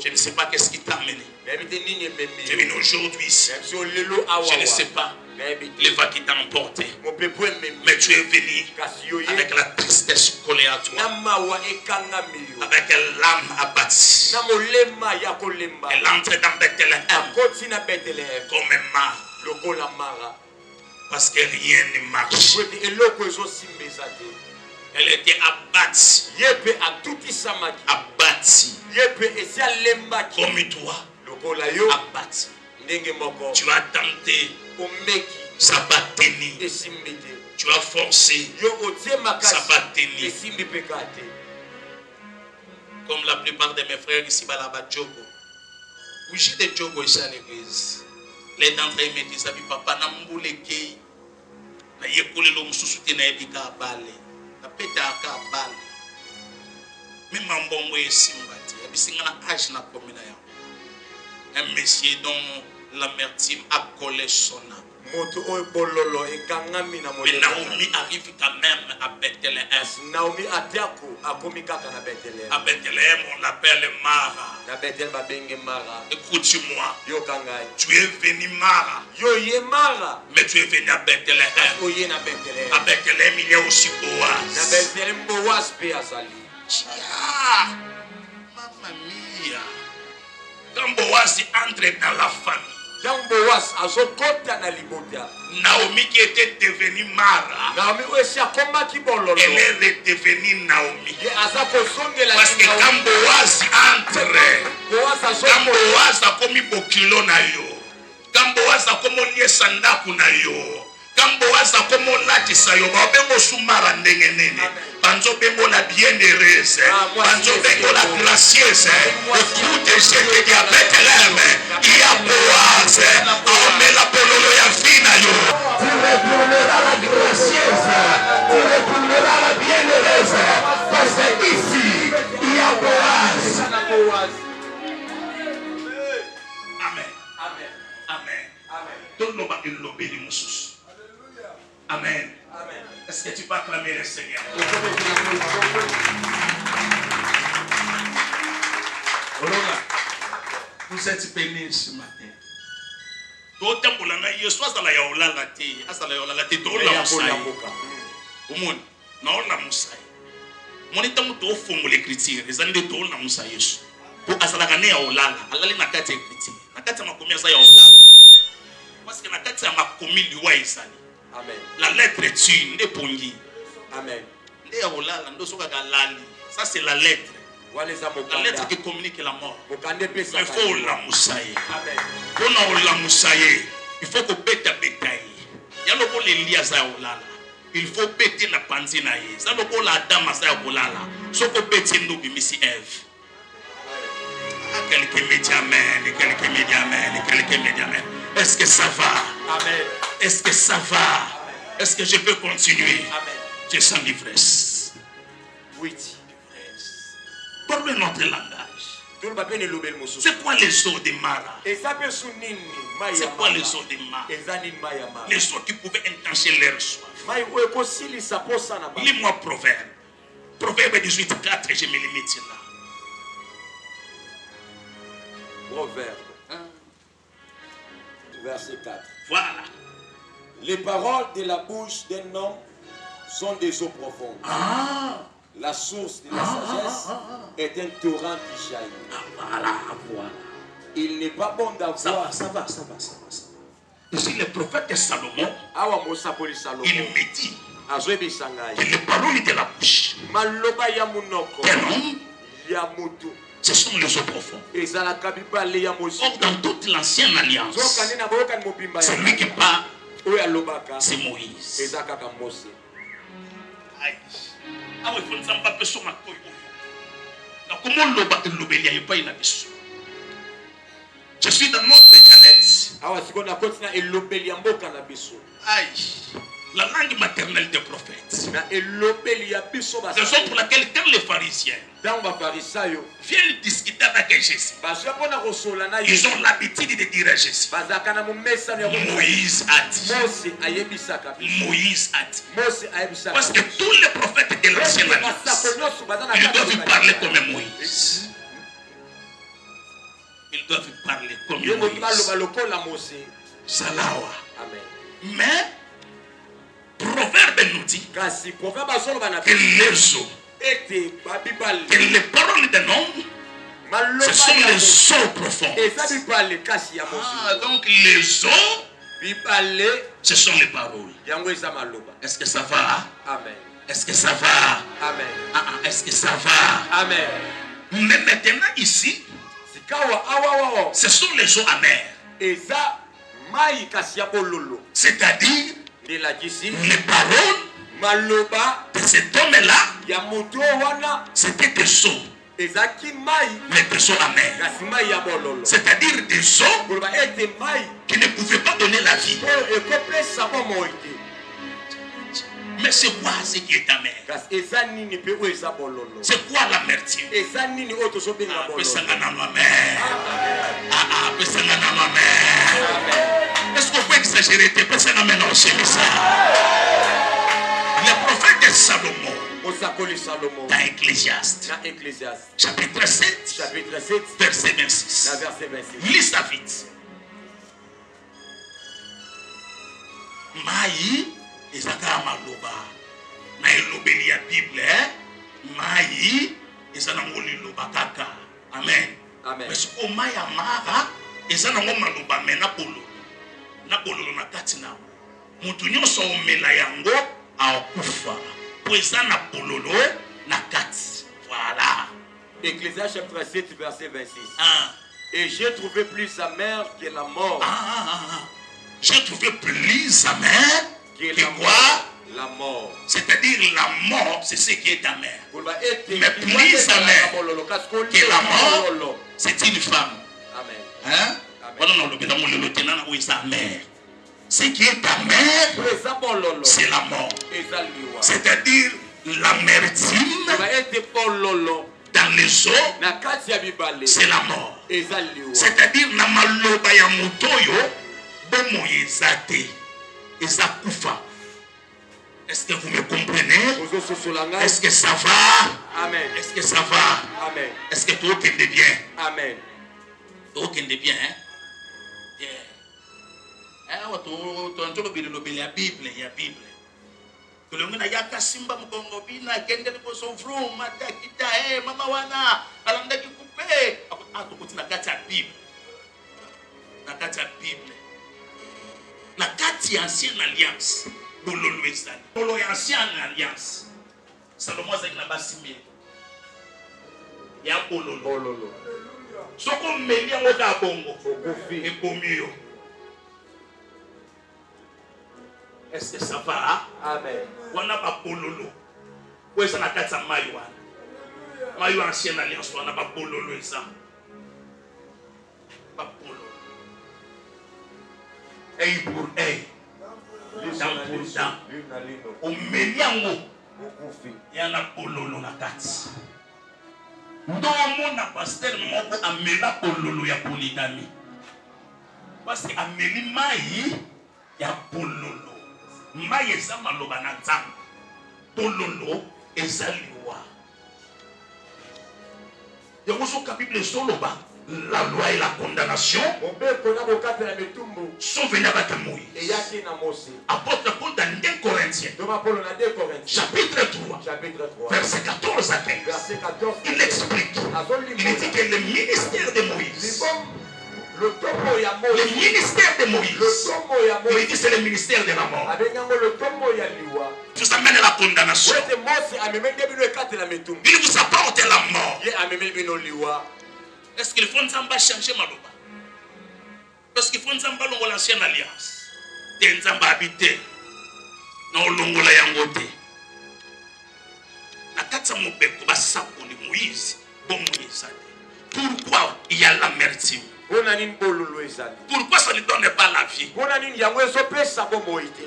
ne sais pas qu'est-ce qui t'a amené. Tu es venu aujourd'hui ici. Je ne sais pas les vagues qui t'ont emporté. Mais tu es venu avec la tristesse collée à toi. Avec l'âme abattue. Elle entre dans Bethléem comme Mara. Parce que rien ne marche. Elle était abattue. Abattue. Comme toi. Abattue. Tu as tenté. Sabateni. Tu as forcé. Sabateni. Comme la plupart de mes frères ici, Jogo. Oui, j'ai des Jogo ici à l'église. Les d'entre eux me disent, papa, na mboule kei. Na yekole lo msusuti na ebika abale. Na peta aka abale. Même en bon way simbati. Abisinga na âge na komina ya. Un monsieur dont l'amertume a collé son âme. Mais Naomi arrive quand même à Bethléem. À Bethléem, on l'appelle Mara. Écoute-moi. Tu es venu Mara. Mais tu es venu à Bethléem. À Bethléem, il y a aussi Boaz. Mamma mia. Quand Boaz entre dans la famille, Naomi qui était devenue Mara, elle est redevenue Naomi. Parce que quand Boaz entre, quand Boaz a commis bokilo na yo, quand Boaz a commis sandaku na yo, quand Boaz a commis latisa yo, ba bengo sumara ndenge nene. Banzo bengo la bienheureuse, banzo bengo la gracieuse. Écoute, je te dis à Bethléem, il y a Boaz, on met la pololo ya fina yo. Tu retourneras la gracieuse, tu retourneras la bienheureuse, parce que ici, il y a Boaz. Amen. Amen. Amen. Tout le monde est lobé du Moussous. Amen. Amen. Est-ce que tu peux acclamer le Seigneur? Vous êtes bénis ce matin. Tout le monde est soit dans la yaola te, asa la yaola te do la musai. Umon, na la musai. Monita muto fongo l'écriture, les années do la musai Yesu. Pour asa la gane yaola, alali na kati écriture. Na kati makomi asa yaola. Parce que na kati makomi liwa isali. Amen. La lettre est une, n'est Amen. Ça c'est la lettre. La lettre qui communique la mort. Il faut la moussailler. Pour la moussailler, il faut que bête bétail. Il y a le bon Elia Zaolala. Il faut bêter la panzinaïe. Ça le bon la dame Zaolala. Sauf que bêter nous bimisi Ève. Quelques médias amen, quelques médias amen, quelques médias amen. Est-ce que ça va? Amen. Est-ce que ça va? Est-ce que je peux continuer? Amen. Je sens l'ivresse. Oui. Parlez notre langage. C'est quoi les eaux de Mara? C'est quoi les eaux de Mara? Les eaux qui pouvaient intenser leur soif. Lis-moi Proverbe. Proverbe 18:4, je me limite là. Proverbe. Verset 4. Voilà. Les paroles de la bouche d'un homme sont des eaux profondes. La source de la sagesse est un torrent qui jaillit. Voilà. Il n'est pas bon d'avoir. Ça va. Ici, le prophète Salomon, il me dit que les paroles de la bouche d'un homme, ce sont les eaux profondes. Or, dans toute l'ancienne alliance, celui qui parle, c'est Moïse. Je suis dans notre planète. Aïe. La langue maternelle des prophètes. C'est raison pour laquelle quand les pharisiens viennent discuter avec Jésus, ils ont l'habitude de dire à Jésus, Moïse a dit. Moïse a dit. Parce que tous les prophètes de l'ancienne alliance, ils doivent parler comme Moïse. Ils doivent parler comme Moïse. Salawa. Mais Proverbe nous dit que les eaux, que les paroles d'un homme, ce sont les eaux profondes. Donc les eaux, ce sont les paroles. Est-ce que ça va? Amen. Est-ce que ça va? Amen. Est-ce que ça va? Amen. Mais maintenant ici, ce sont les eaux amères. C'est-à-dire les paroles de cet homme-là, c'était des eaux. Mais des eaux amères. C'est-à-dire des eaux qui ne pouvaient pas donner la vie. Mais c'est quoi ce qui est amer? C'est quoi l'amertume? Est-ce qu'on peut exagérer? Le prophète de Salomon, dans Ecclésiaste, chapitre 7, verset 26. Lis ça vite. Maï, ezaka maloba. Na elobeli ya Bible, maï, ezana ngoli loba kaka. Amen. Amen. Mais ce qu'on maï amara, ezana ngoma maloba mena polo. Na polo na katina. Mutu nyonso omela yango akufa. Po ezana pololo na kati. Voilà. Ecclésiaste chapitre 7 verset 26. Et j'ai trouvé plus amère que la mort. J'ai trouvé plus amer que quoi? La mort. C'est-à-dire la mort, c'est ce qui est amer. Mais plus amer que la mort, c'est une femme. Amen. Hein? Ce qui est amer, c'est la mort. C'est-à-dire l'amertume dans les eaux, c'est la mort. C'est-à-dire na maloba ya mutoyo bomo yezate ezakufa. Est-ce que vous me comprenez? Est-ce que ça va? Amen. Est-ce que ça va? Amen. Est-ce que tout est bien? Amen. Tout est bien, hein? Bien. Tu as Bible, il y a Bible. Tout le monde a yaka simba mkongo bina kende lipo sovro mata kita mama wana alanda kikupe atukuti na kati ya Bible. Na kati ya Bible. Na kati ya ancienne alliance. Bololo ezali. Bololo ya ancienne alliance. Salomon azaki na basimie. Ya bololo. Soko meli yango ka bongo. Ekomi yo. Est-ce que ça va? Amen. Wana ba bololo. Ko eza na kati ya mayi wana. Mayi ancienne alliance wana ba bololo eza. Ba bololo. Œil pour œil. Dent pour dent. Omeli yango. Yana bololo na kati. Ndomona pasteur moko amela bololo ya polygamie. Parce que ameli mayi ya bololo. Mayi eza maloba na nzambe. Bololo eza liwa. Yango soka Bible soloba. La loi et la condamnation sont venus avec Moïse. Apôtre Paul dans 2 Corinthiens, chapitre 3, verset 14 à 15, il explique, il dit que le ministère de Moïse Le ministère de Moïse, il dit c'est le ministère de la mort. Vous amène la condamnation. Il vous apporte la mort. Est-ce qu'il faut nous changer ma loi? Parce qu'il faut nous avoir l'ancienne alliance. Nous avons habité dans l'ongola yangote. La katsa mobeko basakoni Moïse. Bon Moïse. Pourquoi il y a l'amertume? Pourquoi ça ne donne pas la vie?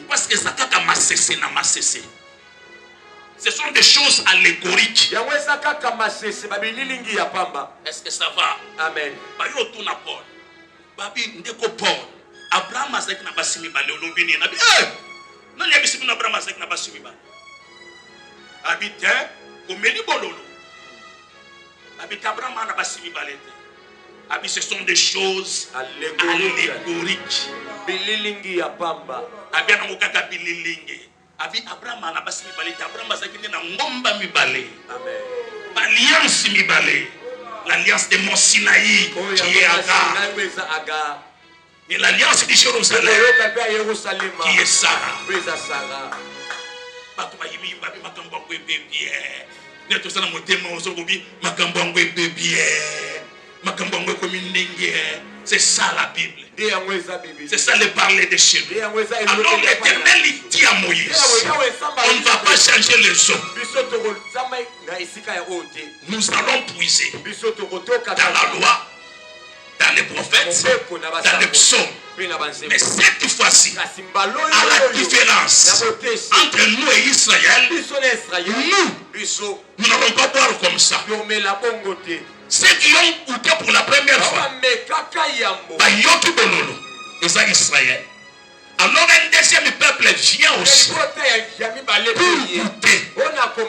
Parce que ça t'a massé na massé. Ce sont des choses allégoriques. Est-ce que ça va? Amen. Bayo tuna Paul. Babi ndeko Paul. Abraham azaki na basimi bale olobini na bi. Nani abisimi na Abraham azaki na basimi bale. Habite omeli bololo. Habite Abraham na basimi bale. Abi ce sont des choses allégoriques. Bililingi ya pamba. Abi na mukaka bililingi. Abi Abraham na basimi bale. Abraham azaki na ngomba mibale. Amen. L'alliance mibale. L'alliance de Mont Sinaï qui est Agar. Et l'alliance de Jérusalem qui est Sarah. C'est ça la Bible. C'est ça le parler de chez nous. Alors l'Éternel dit à Moïse, on ne va pas changer les eaux. Nous allons puiser dans la loi, dans les prophètes, dans les psaumes. Mais cette fois-ci, à la différence entre nous et Israël, nous n'allons pas boire comme ça. Ceux qui ont goûté pour la première fois, c'est Israël. Alors un deuxième peuple vient aussi pour goûter.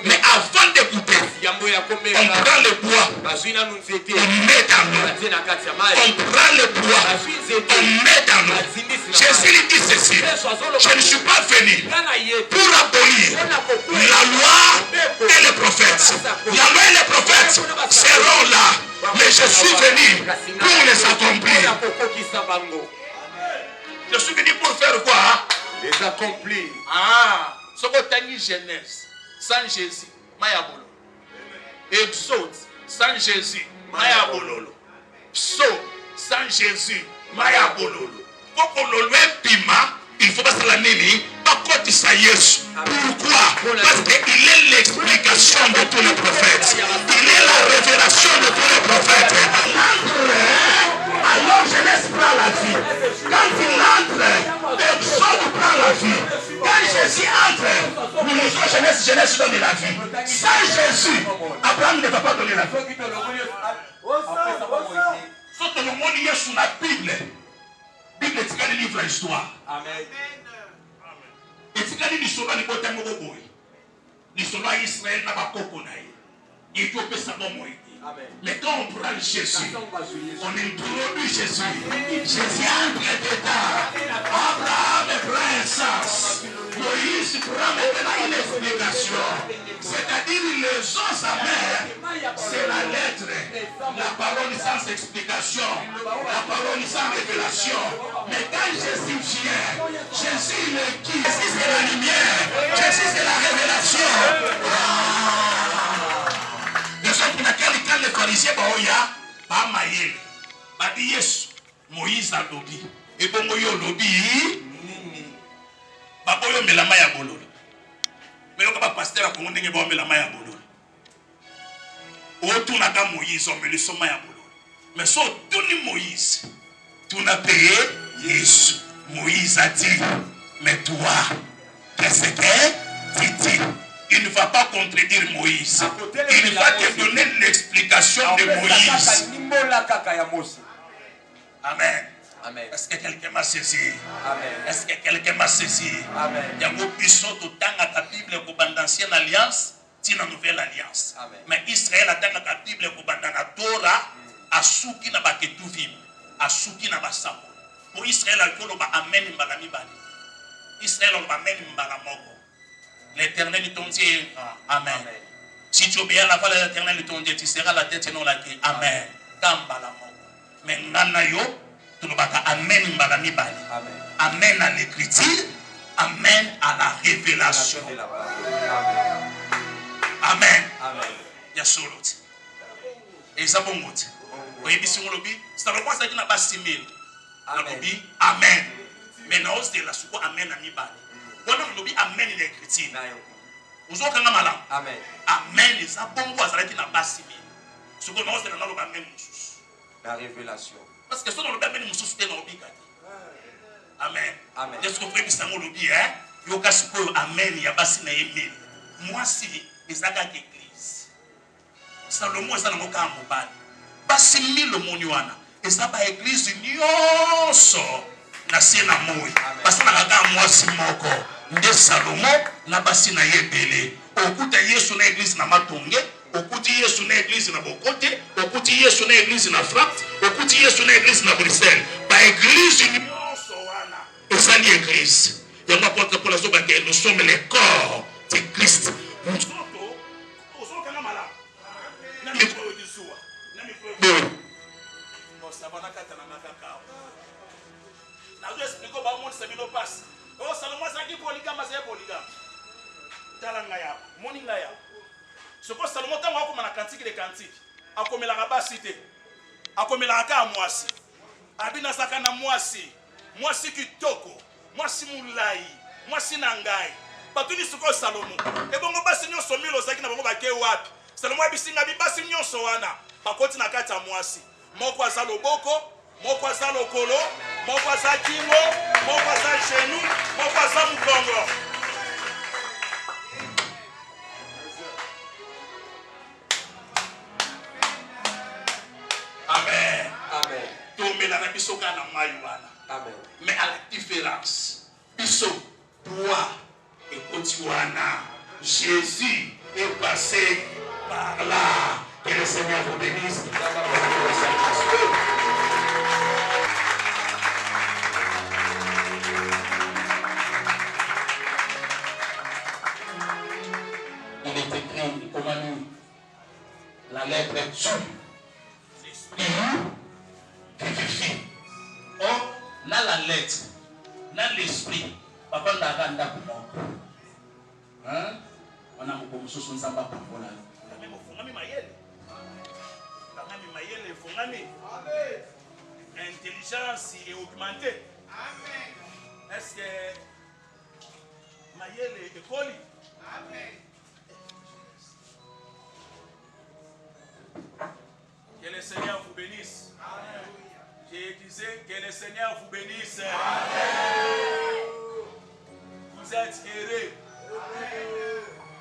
Mais avant de goûter, on prend le bois, on met dans l'eau. On prend le bois, on met dans l'eau. Jésus lui dit ceci: je ne suis pas venu pour abolir la loi et les prophètes. La loi et les prophètes seront là, mais je suis venu pour les accomplir. Je suis venu pour faire quoi? Les accomplir. Ah, ce que tu as dit Genèse, sans Jésus, Maya-Bololo. Exode, sans Jésus, Maya-Bololo. Psaume, sans Jésus, Maya-Bololo. Pour qu'on le pima, il faut pas se la nini, pas quand il s'aïe. Pourquoi? Parce qu'il est l'explication de tous les prophètes. Il est la révélation de tous les prophètes. Alors Genèse prend la vie. Quand il entre, Exode prend la vie. Quand Jésus entre, nous lisons Genèse donne la vie. Sans Jésus, Abraham ne va pas donner la vie. Sauf que le monde y est sous la Bible. Bible est un livre d'histoire. Amen. Et si quand il dit cela, il faut être boy. Il cela Israël n'a pas coconai. Il faut que ça soit moi. Mais quand on prend Jésus, on introduit Jésus. Jésus entre dedans. Abraham prend un sens. Moïse prend maintenant une explication. C'est-à-dire les os sa mère, c'est la lettre. La parole sans explication. La parole sans révélation. Mais quand Jésus vient, Jésus il est qui? Jésus c'est la lumière. Jésus c'est la révélation. Quand les pharisiens ba mayele ba di Yesu Moïse a lobi et bongo yo lobi ba boyo melama ya bololo mais le pasteur a kongo ndenge ba melama ya bololo o tuna ka Moïse o melisoma ya bololo mais so tuni Moïse tuna payé Yesu. Moïse a dit mais toi qu'est-ce que tu dis? Il ne va pas contredire Moïse. Il va te donner l'explication de Moïse. Amen. Amen. Est-ce que quelqu'un m'a saisi? Amen. Est-ce que quelqu'un m'a saisi? Amen. Il y a beaucoup de choses dans la Bible pour l'ancienne alliance, c'est la nouvelle alliance. Amen. Mais Israël a dans la Bible pour la Torah, à souki na ba ketuvim, à souki na ba sabo. Pour Israël, il faut amen mbalami bani. Israël on amen mbalamoko. L'Éternel ton Dieu, amen. Amen. Si tu obéis à la voix de l'Éternel ton Dieu, tu seras la tête et non la queue. Amen. Mais nana yo, Tulobaka amen mbala mibali. Amen à l'écriture, amen à la révélation. Amen. Amen. Yasoloti. Ezabongoti. Oyebisi ngolobi, Salomon sa kina basimil. Ngolobi amen. Mais na hausse de la souko amen na mibali. Wana ngolobi amen na écriture. Uzoka nga malam. Amen. Amen ezabongo azalaki na basimil. Souko na hausse de la naloba amen mususu. La révélation. Parce que si on a bien mususu te na obikati. Amen. Amen. Est-ce que vous pouvez dire lobi hein? Yoka sikoyo amen ya basi na yemeli. Moi si ezaka église. Salomon ezala moka mobali. Basi milo moni wana. Ezaba église nyonso na sie na moi. Parce na kaka mwasi moko. Nde Salomon na basi na yebele. Okuta Yesu na église na matonge. Okuti Yesu na église na Bokote. Okuti Yesu na église na Fract. Okuti Yesu na église na Bruxelles. Ba église nyonso wana. Ezali église. Et on apporte pour la zone que nous sommes les corps de Christ. Ce que Salomon a dit dans la cantique des cantiques, a comme la rabasité, a comme la ka moisi, abina sakana moisi, moisi kitoko, moisi moulai, moisi nangai. Batuni suko Salomon. E bongo basi nyonso milo zaki na bongo ba ke wapi. Salomon abisinga bi basi nyonso wana. Bakoti na kati ya moisi. Moko aza loboko, moko aza lokolo, moko aza kingo, moko aza genou, moko aza mukongo. Amen. Amen. Tombe la biso kana mayuana. Amen. Mais à la différence, biso toi et Kotiwana, Jésus est passé par là. Que le Seigneur vous bénisse. Il est écrit, comment nous, la lettre tue, l'esprit vivifie. Or, dans la lettre, dans l'esprit, papa n'a pas d'abord. Hein? On a beaucoup de choses qui ne sont pas pour vous. Intelligence est augmentée. Amen. Est-ce que Mayele est collé? Amen. Que le Seigneur vous bénisse. Amen. Je disais que le Seigneur vous bénisse. Amen. Vous êtes heureux.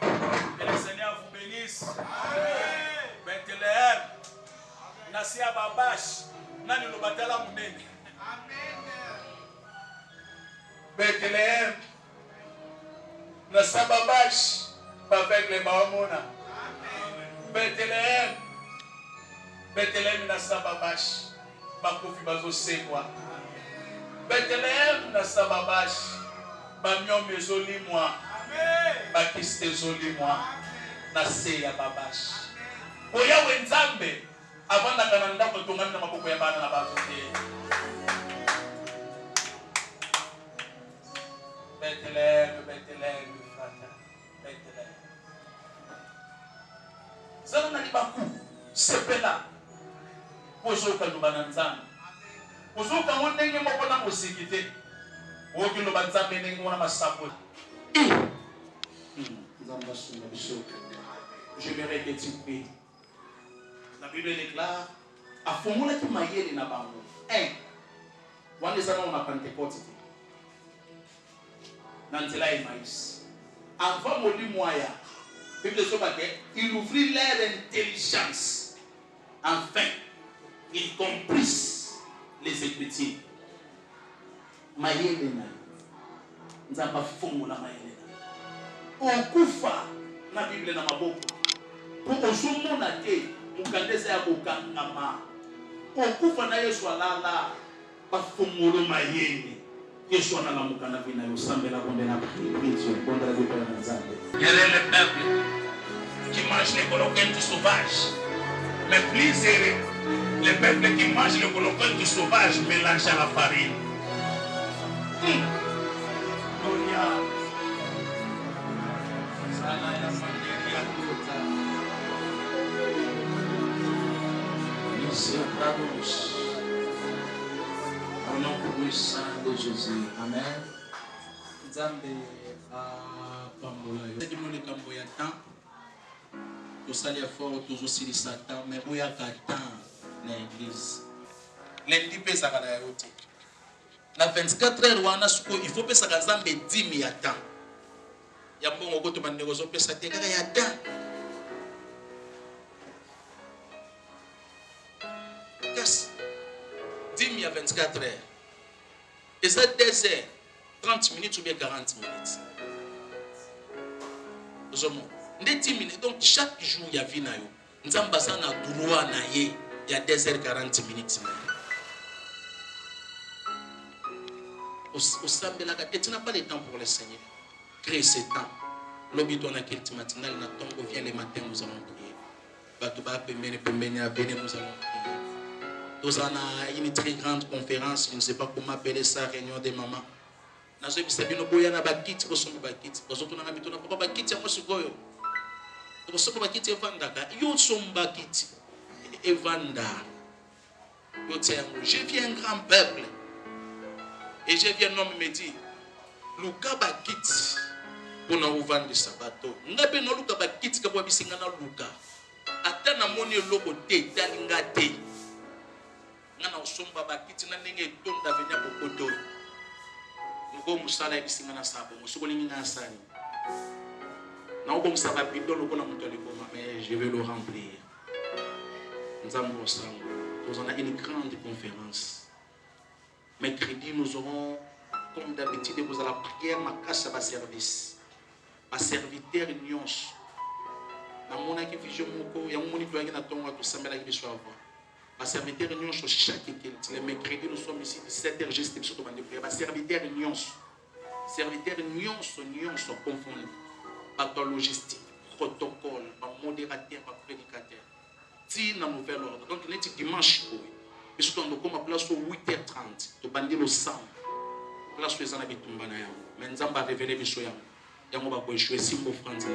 Amen. Que le Seigneur vous bénisse. Amen. Bethléem. Nasia Babash. Nani lo batala munene. Amen. Bethléem. Nasia Babash. Avec les Bahamona. Amen. Bethléem. Bethléem Nasia Babash. Bakofi bazo sekwa. Bethléem Nasia Babash. Banyom ezoli moi. Amen. Bakiste ezoli moi. Nasia Babash. Oya wenzambe. Avant d'aller dans le domaine de ma boucle, Bethléem, Bethléem, frère, Bethléem. Zana na libaku, sepela. Pozoka lubananzana. Pozoka wondenge mokona musikite. Woki lubanzana ndenge mona masapo. Zamba suna biso. Je me répète une paix. La Bible déclare à formula qui maïe na bango. One is on a Pentecôte. Nantela et maïs. Avant moli moya. Bible il ouvrit leur intelligence. Enfin, ils comprissent les Écritures. Maïe na. Nzamba formula maïe na. Okufa na Bible na maboko. Pour ozomona te mukandeze ya kokangama okufa na Yesu alala bafungolo mayene Yesu anala mukanda vina yosambela bondela prière bondela de père nzambe. Il y a le peuple qui mange les coloquettes sauvages mais plus heureux Les peuples qui mangent le colocol du sauvage mélangent à la farine. Au nom puissant de Jésus. Amen. Nzambe apambola yo. C'est le cambo ya temps. Tout ça les fort toujours si Satan mais où y a temps na église. Lundi pesa kana yote. Na 24 heures wana suko il faut pesa Nzambe 10 ya temps. Ya mbongo ko to bandeko zo pesa te kaka ya temps. Yes. 10 à 24 heures. Et ça 2 heures, 30 minutes ou bien 40 minutes. Les 10 minutes. Donc chaque jour, il y a vie. Nous avons besoin de droit. Il y a 2 heures, 40 minutes. Tu n'as pas le temps pour le Seigneur. Crée ce temps. L'objet on a quel matinal, on vient le matin, nous allons prier. Nous allons prier. Nous avons une très grande conférence, je ne sais pas comment appeler ça, réunion des mamans. Nous avons dit que nous avons bakit, nous avons bakit. Nous avons bakit, je viens un grand peuple. Et je viens un homme me dit, Luka bakit pour nous vendre des sabato. Nous avons Luka bakit pour nous vendre Luka. Atana moni loko te talingate. Ngana usomba bakiti na ndenge tonda venya pokoto ngo musala ebisinga na sabo musuko lingi na sani na ubo musaba bidolo kona muto lekoma mais je vais le remplir. Nzambo sango nous on a une grande conférence mercredi nous aurons comme d'habitude vous allez la prière ma casse à service à serviteur nyons na mona ki vision moko ya moni doangi na tonga to sambela ki biso avant. Ma serviteur Nyons chaque culte. Les mercredis, nous sommes ici 17h, juste sur le prière. Ma serviteur Nyons. Serviteur Nyons confondus. Par la logistique, protocole, par modérateur, par prédicateur. Si nous avons fait l'ordre. Donc, nous sommes dimanche. Mais surtout, nous sommes à place au 8h30. Nous avons le sang. Place où nous avons fait tout. Mais nous avons révélé les choses. Nous avons joué 6 mots français.